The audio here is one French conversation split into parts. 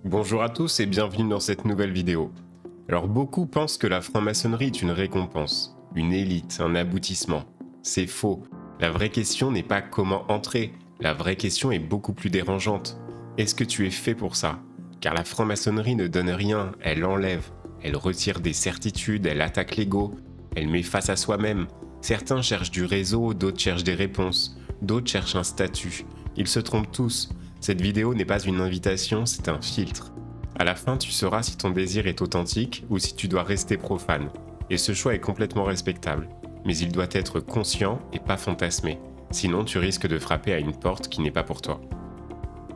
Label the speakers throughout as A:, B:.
A: Bonjour à tous et bienvenue dans cette nouvelle vidéo. Alors beaucoup pensent que la franc-maçonnerie est une récompense, une élite, un aboutissement. C'est faux. La vraie question n'est pas comment entrer, la vraie question est beaucoup plus dérangeante. Est-ce que tu es fait pour ça? Car la franc-maçonnerie ne donne rien, elle enlève. Elle retire des certitudes, elle attaque l'ego, elle met face à soi-même. Certains cherchent du réseau, d'autres cherchent des réponses, d'autres cherchent un statut. Ils se trompent tous. Cette vidéo n'est pas une invitation, c'est un filtre. À la fin, tu sauras si ton désir est authentique ou si tu dois rester profane. Et ce choix est complètement respectable. Mais il doit être conscient et pas fantasmé. Sinon, tu risques de frapper à une porte qui n'est pas pour toi.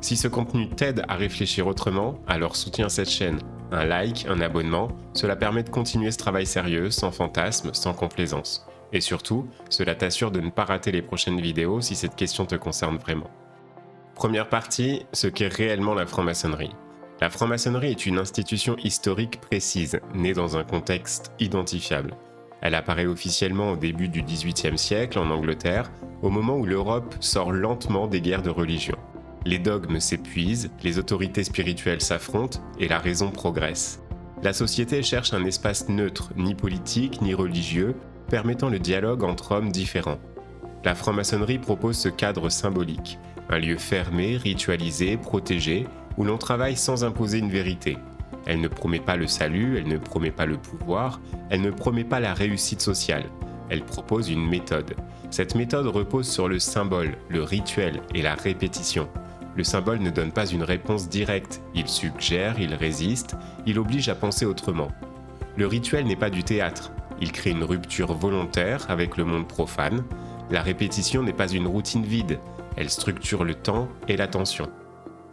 A: Si ce contenu t'aide à réfléchir autrement, alors soutiens cette chaîne. Un like, un abonnement, cela permet de continuer ce travail sérieux, sans fantasme, sans complaisance. Et surtout, cela t'assure de ne pas rater les prochaines vidéos si cette question te concerne vraiment. Première partie, ce qu'est réellement la franc-maçonnerie. La franc-maçonnerie est une institution historique précise, née dans un contexte identifiable. Elle apparaît officiellement au début du XVIIIe siècle en Angleterre, au moment où l'Europe sort lentement des guerres de religion. Les dogmes s'épuisent, les autorités spirituelles s'affrontent et la raison progresse. La société cherche un espace neutre, ni politique ni religieux, permettant le dialogue entre hommes différents. La franc-maçonnerie propose ce cadre symbolique, un lieu fermé, ritualisé, protégé, où l'on travaille sans imposer une vérité. Elle ne promet pas le salut, elle ne promet pas le pouvoir, elle ne promet pas la réussite sociale. Elle propose une méthode. Cette méthode repose sur le symbole, le rituel et la répétition. Le symbole ne donne pas une réponse directe, il suggère, il résiste, il oblige à penser autrement. Le rituel n'est pas du théâtre, il crée une rupture volontaire avec le monde profane. La répétition n'est pas une routine vide, elle structure le temps et l'attention.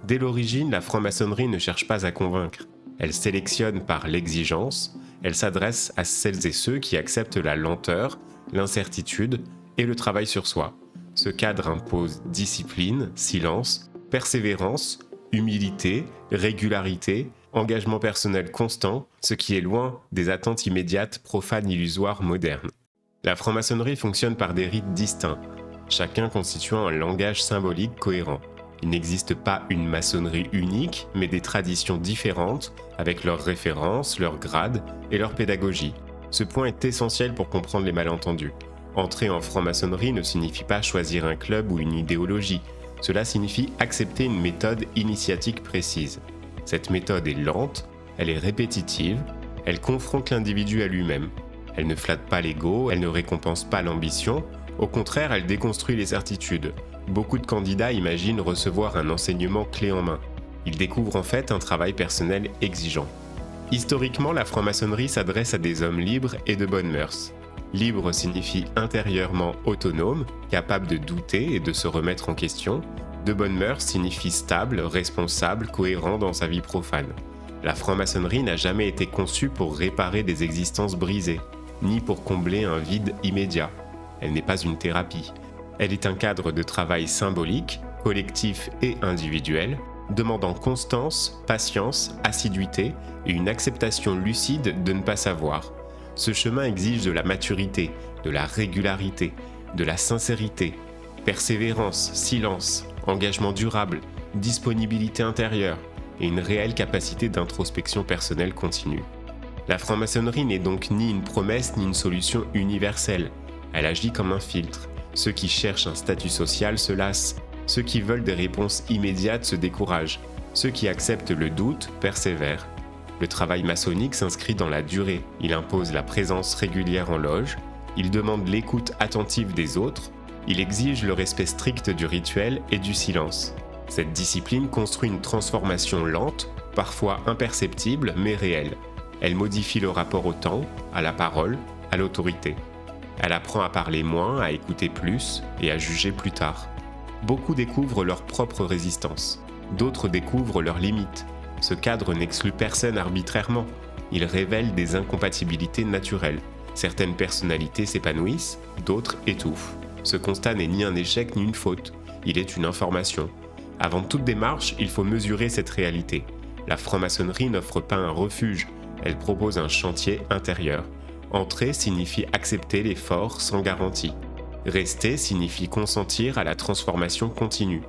A: Dès l'origine, la franc-maçonnerie ne cherche pas à convaincre. Elle sélectionne par l'exigence, elle s'adresse à celles et ceux qui acceptent la lenteur, l'incertitude et le travail sur soi. Ce cadre impose discipline, silence, persévérance, humilité, régularité, engagement personnel constant, ce qui est loin des attentes immédiates, profanes, illusoires, modernes. La franc-maçonnerie fonctionne par des rites distincts, chacun constituant un langage symbolique cohérent. Il n'existe pas une maçonnerie unique, mais des traditions différentes, avec leurs références, leurs grades et leur pédagogie. Ce point est essentiel pour comprendre les malentendus. Entrer en franc-maçonnerie ne signifie pas choisir un club ou une idéologie. Cela signifie accepter une méthode initiatique précise. Cette méthode est lente, elle est répétitive, elle confronte l'individu à lui-même. Elle ne flatte pas l'ego, elle ne récompense pas l'ambition, au contraire, elle déconstruit les certitudes. Beaucoup de candidats imaginent recevoir un enseignement clé en main. Ils découvrent en fait un travail personnel exigeant. Historiquement, la franc-maçonnerie s'adresse à des hommes libres et de bonnes mœurs. Libre signifie intérieurement autonome, capable de douter et de se remettre en question. De bonnes mœurs signifie stable, responsable, cohérent dans sa vie profane. La franc-maçonnerie n'a jamais été conçue pour réparer des existences brisées, ni pour combler un vide immédiat. Elle n'est pas une thérapie. Elle est un cadre de travail symbolique, collectif et individuel, demandant constance, patience, assiduité et une acceptation lucide de ne pas savoir. Ce chemin exige de la maturité, de la régularité, de la sincérité, persévérance, silence, engagement durable, disponibilité intérieure et une réelle capacité d'introspection personnelle continue. La franc-maçonnerie n'est donc ni une promesse ni une solution universelle. Elle agit comme un filtre. Ceux qui cherchent un statut social se lassent. Ceux qui veulent des réponses immédiates se découragent. Ceux qui acceptent le doute persévèrent. Le travail maçonnique s'inscrit dans la durée. Il impose la présence régulière en loge. Il demande l'écoute attentive des autres. Il exige le respect strict du rituel et du silence. Cette discipline construit une transformation lente, parfois imperceptible mais réelle. Elle modifie le rapport au temps, à la parole, à l'autorité. Elle apprend à parler moins, à écouter plus et à juger plus tard. Beaucoup découvrent leur propre résistance. D'autres découvrent leurs limites. Ce cadre n'exclut personne arbitrairement. Il révèle des incompatibilités naturelles. Certaines personnalités s'épanouissent, d'autres étouffent. Ce constat n'est ni un échec ni une faute. Il est une information. Avant toute démarche, il faut mesurer cette réalité. La franc-maçonnerie n'offre pas un refuge. Elle propose un chantier intérieur. Entrer signifie accepter l'effort sans garantie. Rester signifie consentir à la transformation continue.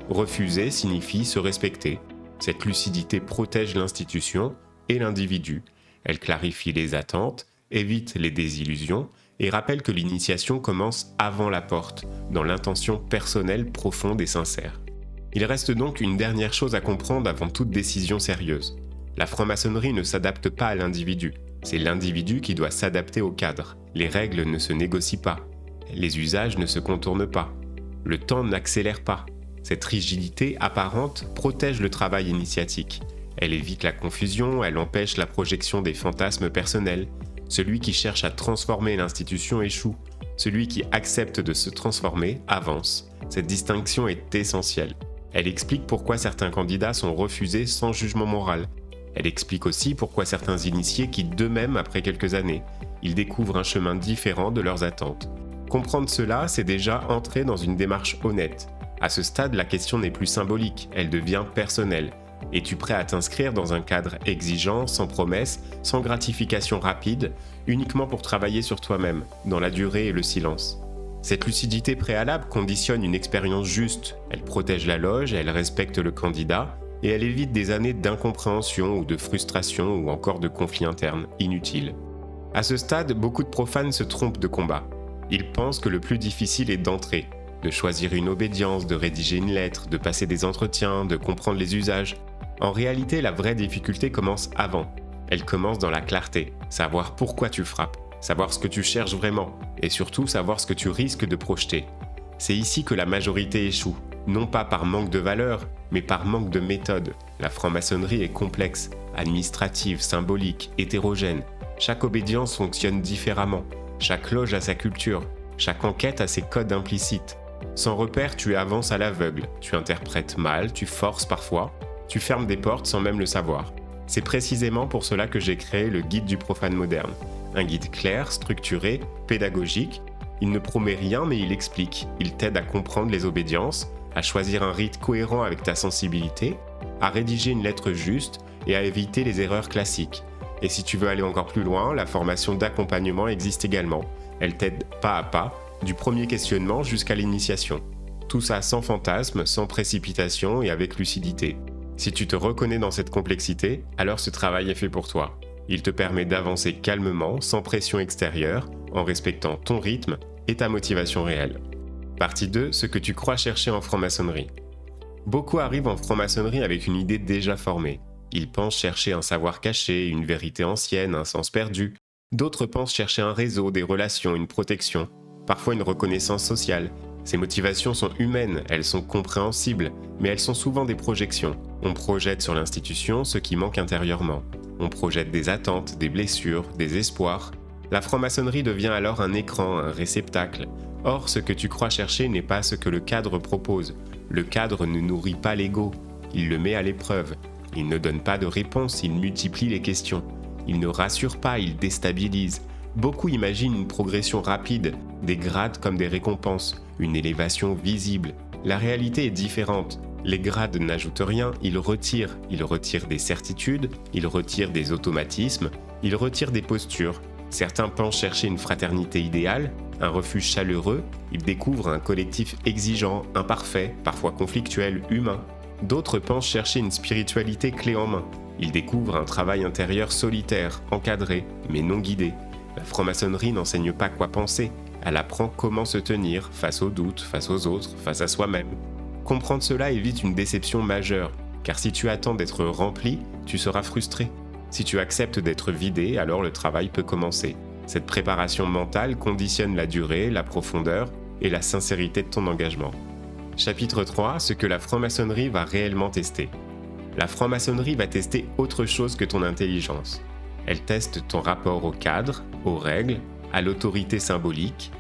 A: Refuser signifie se respecter. Cette lucidité protège l'institution et l'individu. Elle clarifie les attentes, évite les désillusions et rappelle que l'initiation commence avant la porte, dans l'intention personnelle profonde et sincère. Il reste donc une dernière chose à comprendre avant toute décision sérieuse. La franc-maçonnerie ne s'adapte pas à l'individu. C'est l'individu qui doit s'adapter au cadre. Les règles ne se négocient pas. Les usages ne se contournent pas. Le temps n'accélère pas. Cette rigidité apparente protège le travail initiatique. Elle évite la confusion, elle empêche la projection des fantasmes personnels. Celui qui cherche à transformer l'institution échoue. Celui qui accepte de se transformer avance. Cette distinction est essentielle. Elle explique pourquoi certains candidats sont refusés sans jugement moral. Elle explique aussi pourquoi certains initiés quittent d'eux-mêmes après quelques années. Ils découvrent un chemin différent de leurs attentes. Comprendre cela, c'est déjà entrer dans une démarche honnête. À ce stade, la question n'est plus symbolique, elle devient personnelle. Es-tu prêt à t'inscrire dans un cadre exigeant, sans promesse, sans gratification rapide, uniquement pour travailler sur toi-même, dans la durée et le silence ? Cette lucidité préalable conditionne une expérience juste. Elle protège la loge, elle respecte le candidat, et elle évite des années d'incompréhension ou de frustration ou encore de conflits internes inutiles. À ce stade, beaucoup de profanes se trompent de combat. Ils pensent que le plus difficile est d'entrer, de choisir une obédience, de rédiger une lettre, de passer des entretiens, de comprendre les usages. En réalité, la vraie difficulté commence avant. Elle commence dans la clarté, savoir pourquoi tu frappes, savoir ce que tu cherches vraiment, et surtout savoir ce que tu risques de projeter. C'est ici que la majorité échoue, non pas par manque de valeur, mais par manque de méthode. La franc-maçonnerie est complexe, administrative, symbolique, hétérogène. Chaque obédience fonctionne différemment, chaque loge a sa culture, chaque enquête a ses codes implicites. Sans repère, tu avances à l'aveugle, tu interprètes mal, tu forces parfois, tu fermes des portes sans même le savoir. C'est précisément pour cela que j'ai créé le guide du profane moderne. Un guide clair, structuré, pédagogique. Il ne promet rien mais il explique, il t'aide à comprendre les obédiences, à choisir un rite cohérent avec ta sensibilité, à rédiger une lettre juste et à éviter les erreurs classiques. Et si tu veux aller encore plus loin, la formation d'accompagnement existe également. Elle t'aide pas à pas, du premier questionnement jusqu'à l'initiation. Tout ça sans fantasme, sans précipitation et avec lucidité. Si tu te reconnais dans cette complexité, alors ce travail est fait pour toi. Il te permet d'avancer calmement, sans pression extérieure, en respectant ton rythme et ta motivation réelle. Partie 2, ce que tu crois chercher en franc-maçonnerie. Beaucoup arrivent en franc-maçonnerie avec une idée déjà formée. Ils pensent chercher un savoir caché, une vérité ancienne, un sens perdu. D'autres pensent chercher un réseau, des relations, une protection, parfois une reconnaissance sociale. Ces motivations sont humaines, elles sont compréhensibles, mais elles sont souvent des projections. On projette sur l'institution ce qui manque intérieurement. On projette des attentes, des blessures, des espoirs. La franc-maçonnerie devient alors un écran, un réceptacle. Or, ce que tu crois chercher n'est pas ce que le cadre propose. Le cadre ne nourrit pas l'ego, il le met à l'épreuve. Il ne donne pas de réponse, il multiplie les questions. Il ne rassure pas, il déstabilise. Beaucoup imaginent une progression rapide, des grades comme des récompenses, une élévation visible. La réalité est différente. Les grades n'ajoutent rien, ils retirent des certitudes, ils retirent des automatismes, ils retirent des postures. Certains pensent chercher une fraternité idéale, un refuge chaleureux, ils découvrent un collectif exigeant, imparfait, parfois conflictuel, humain. D'autres pensent chercher une spiritualité clé en main. Ils découvrent un travail intérieur solitaire, encadré, mais non guidé. La franc-maçonnerie n'enseigne pas quoi penser, elle apprend comment se tenir face aux doutes, face aux autres, face à soi-même. Comprendre cela évite une déception majeure, car si tu attends d'être rempli, tu seras frustré. Si tu acceptes d'être vidé, alors le travail peut commencer. Cette préparation mentale conditionne la durée, la profondeur et la sincérité de ton engagement. Chapitre 3, ce que la franc-maçonnerie va réellement tester. La franc-maçonnerie va tester autre chose que ton intelligence. Elle teste ton rapport au cadre, aux règles, à l'autorité symbolique.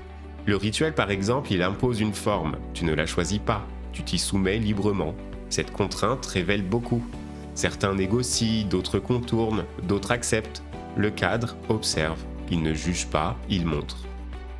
A: Le rituel, par exemple, il impose une forme, tu ne la choisis pas, tu t'y soumets librement. Cette contrainte révèle beaucoup. Certains négocient, d'autres contournent, d'autres acceptent. Le cadre observe, il ne juge pas, il montre.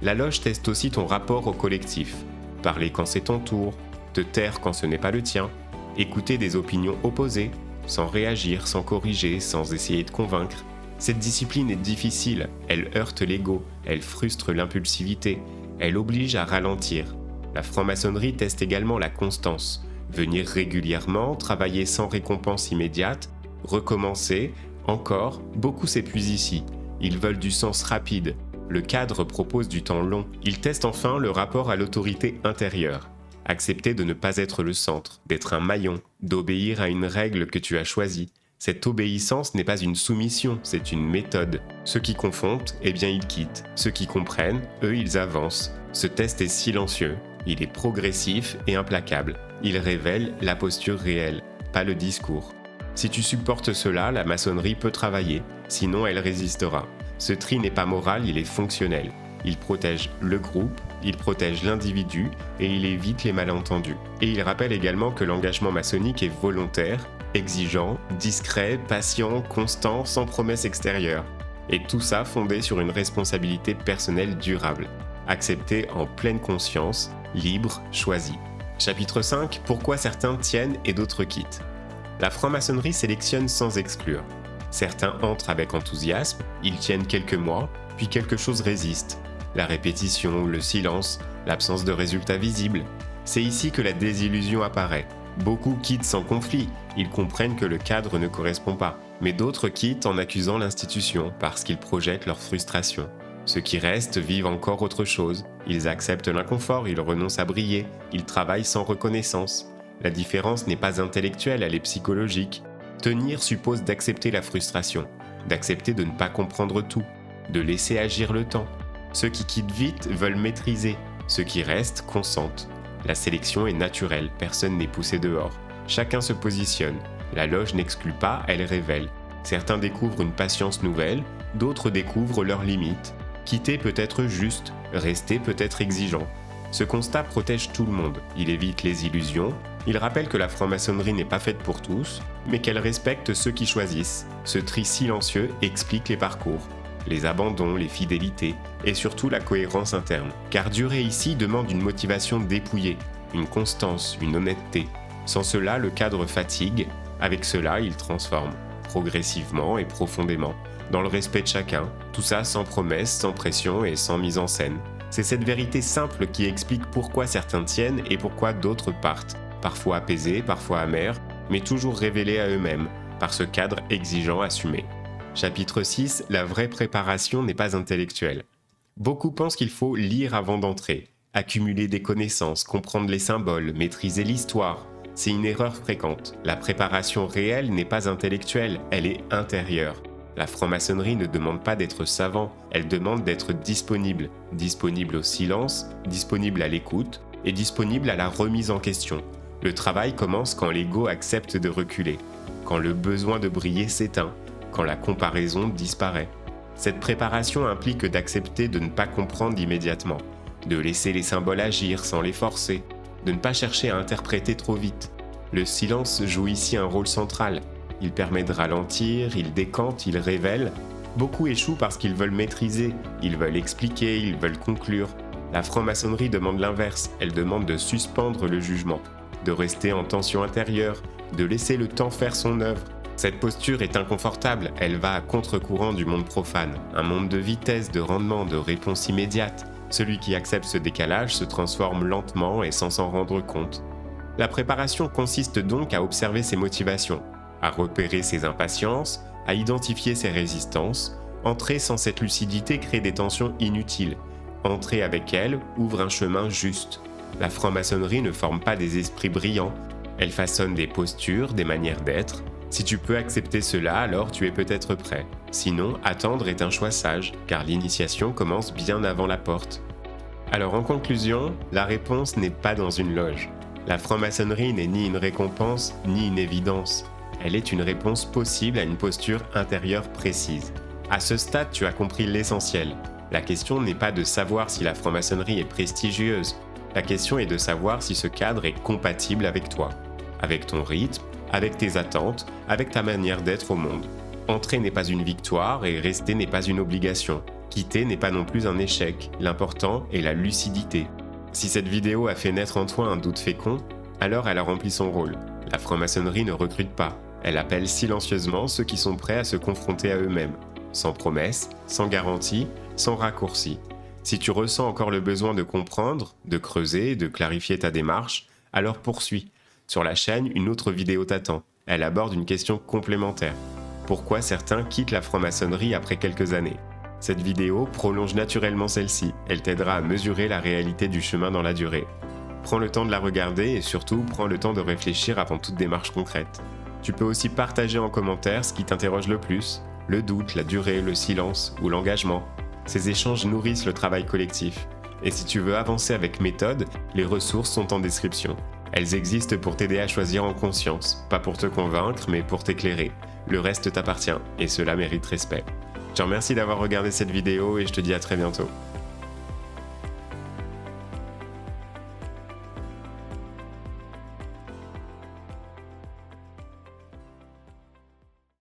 A: La loge teste aussi ton rapport au collectif. Parler quand c'est ton tour, te taire quand ce n'est pas le tien, écouter des opinions opposées, sans réagir, sans corriger, sans essayer de convaincre. Cette discipline est difficile, elle heurte l'ego, elle frustre l'impulsivité, elle oblige à ralentir. La franc-maçonnerie teste également la constance, Venir régulièrement, travailler sans récompense immédiate, recommencer, encore, beaucoup s'épuisent ici. Ils veulent du sens rapide. Le cadre propose du temps long. Ils testent enfin le rapport à l'autorité intérieure. Accepter de ne pas être le centre, d'être un maillon, d'obéir à une règle que tu as choisie. Cette obéissance n'est pas une soumission, c'est une méthode. Ceux qui confondent, eh bien ils quittent. Ceux qui comprennent, eux ils avancent. Ce test est silencieux, il est progressif et implacable. Il révèle la posture réelle, pas le discours. Si tu supportes cela, la maçonnerie peut travailler, sinon elle résistera. Ce tri n'est pas moral, il est fonctionnel. Il protège le groupe, il protège l'individu et il évite les malentendus. Et il rappelle également que l'engagement maçonnique est volontaire, exigeant, discret, patient, constant, sans promesse extérieure. Et tout ça fondé sur une responsabilité personnelle durable, acceptée en pleine conscience, libre, choisie. Chapitre 5. Pourquoi certains tiennent et d'autres quittent. La franc-maçonnerie sélectionne sans exclure. Certains entrent avec enthousiasme, ils tiennent quelques mois, puis quelque chose résiste. La répétition, le silence, l'absence de résultats visibles. C'est ici que la désillusion apparaît. Beaucoup quittent sans conflit, ils comprennent que le cadre ne correspond pas. Mais d'autres quittent en accusant l'institution parce qu'ils projettent leur frustration. Ceux qui restent vivent encore autre chose. Ils acceptent l'inconfort, ils renoncent à briller, ils travaillent sans reconnaissance. La différence n'est pas intellectuelle, elle est psychologique. Tenir suppose d'accepter la frustration, d'accepter de ne pas comprendre tout, de laisser agir le temps. Ceux qui quittent vite veulent maîtriser, ceux qui restent consentent. La sélection est naturelle, personne n'est poussé dehors. Chacun se positionne. La loge n'exclut pas, elle révèle. Certains découvrent une patience nouvelle, d'autres découvrent leurs limites. Quitter peut être juste, rester peut être exigeant. Ce constat protège tout le monde, il évite les illusions, il rappelle que la franc-maçonnerie n'est pas faite pour tous, mais qu'elle respecte ceux qui choisissent. Ce tri silencieux explique les parcours, les abandons, les fidélités, et surtout la cohérence interne. Car durer ici demande une motivation dépouillée, une constance, une honnêteté. Sans cela, le cadre fatigue, avec cela, il transforme, progressivement et profondément, dans le respect de chacun, tout ça sans promesse, sans pression et sans mise en scène. C'est cette vérité simple qui explique pourquoi certains tiennent et pourquoi d'autres partent, parfois apaisés, parfois amers, mais toujours révélés à eux-mêmes, par ce cadre exigeant assumé. Chapitre 6. La vraie préparation n'est pas intellectuelle. Beaucoup pensent qu'il faut lire avant d'entrer, accumuler des connaissances, comprendre les symboles, maîtriser l'histoire. C'est une erreur fréquente. La préparation réelle n'est pas intellectuelle, elle est intérieure. La franc-maçonnerie ne demande pas d'être savant, elle demande d'être disponible. Disponible au silence, disponible à l'écoute et disponible à la remise en question. Le travail commence quand l'ego accepte de reculer, quand le besoin de briller s'éteint, quand la comparaison disparaît. Cette préparation implique d'accepter de ne pas comprendre immédiatement, de laisser les symboles agir sans les forcer, de ne pas chercher à interpréter trop vite. Le silence joue ici un rôle central. Il permet de ralentir, il décante, il révèle. Beaucoup échouent parce qu'ils veulent maîtriser, ils veulent expliquer, ils veulent conclure. La franc-maçonnerie demande l'inverse, elle demande de suspendre le jugement, de rester en tension intérieure, de laisser le temps faire son œuvre. Cette posture est inconfortable, elle va à contre-courant du monde profane, un monde de vitesse, de rendement, de réponse immédiate. Celui qui accepte ce décalage se transforme lentement et sans s'en rendre compte. La préparation consiste donc à observer ses motivations, à repérer ses impatiences, à identifier ses résistances. Entrer sans cette lucidité crée des tensions inutiles. Entrer avec elle ouvre un chemin juste. La franc-maçonnerie ne forme pas des esprits brillants, elle façonne des postures, des manières d'être. Si tu peux accepter cela, alors tu es peut-être prêt. Sinon, attendre est un choix sage, car l'initiation commence bien avant la porte. Alors en conclusion, la réponse n'est pas dans une loge. La franc-maçonnerie n'est ni une récompense, ni une évidence. Elle est une réponse possible à une posture intérieure précise. À ce stade, tu as compris l'essentiel. La question n'est pas de savoir si la franc-maçonnerie est prestigieuse. La question est de savoir si ce cadre est compatible avec toi, avec ton rythme, avec tes attentes, avec ta manière d'être au monde. Entrer n'est pas une victoire et rester n'est pas une obligation. Quitter n'est pas non plus un échec. L'important est la lucidité. Si cette vidéo a fait naître en toi un doute fécond, alors elle a rempli son rôle. La franc-maçonnerie ne recrute pas. Elle appelle silencieusement ceux qui sont prêts à se confronter à eux-mêmes, sans promesse, sans garantie, sans raccourci. Si tu ressens encore le besoin de comprendre, de creuser, de clarifier ta démarche, alors poursuis. Sur la chaîne, une autre vidéo t'attend. Elle aborde une question complémentaire. Pourquoi certains quittent la franc-maçonnerie après quelques années ? Cette vidéo prolonge naturellement celle-ci. Elle t'aidera à mesurer la réalité du chemin dans la durée. Prends le temps de la regarder et surtout, prends le temps de réfléchir avant toute démarche concrète. Tu peux aussi partager en commentaire ce qui t'interroge le plus, le doute, la durée, le silence ou l'engagement. Ces échanges nourrissent le travail collectif. Et si tu veux avancer avec méthode, les ressources sont en description. Elles existent pour t'aider à choisir en conscience, pas pour te convaincre, mais pour t'éclairer. Le reste t'appartient, et cela mérite respect. Je te remercie d'avoir regardé cette vidéo et je te dis à très bientôt.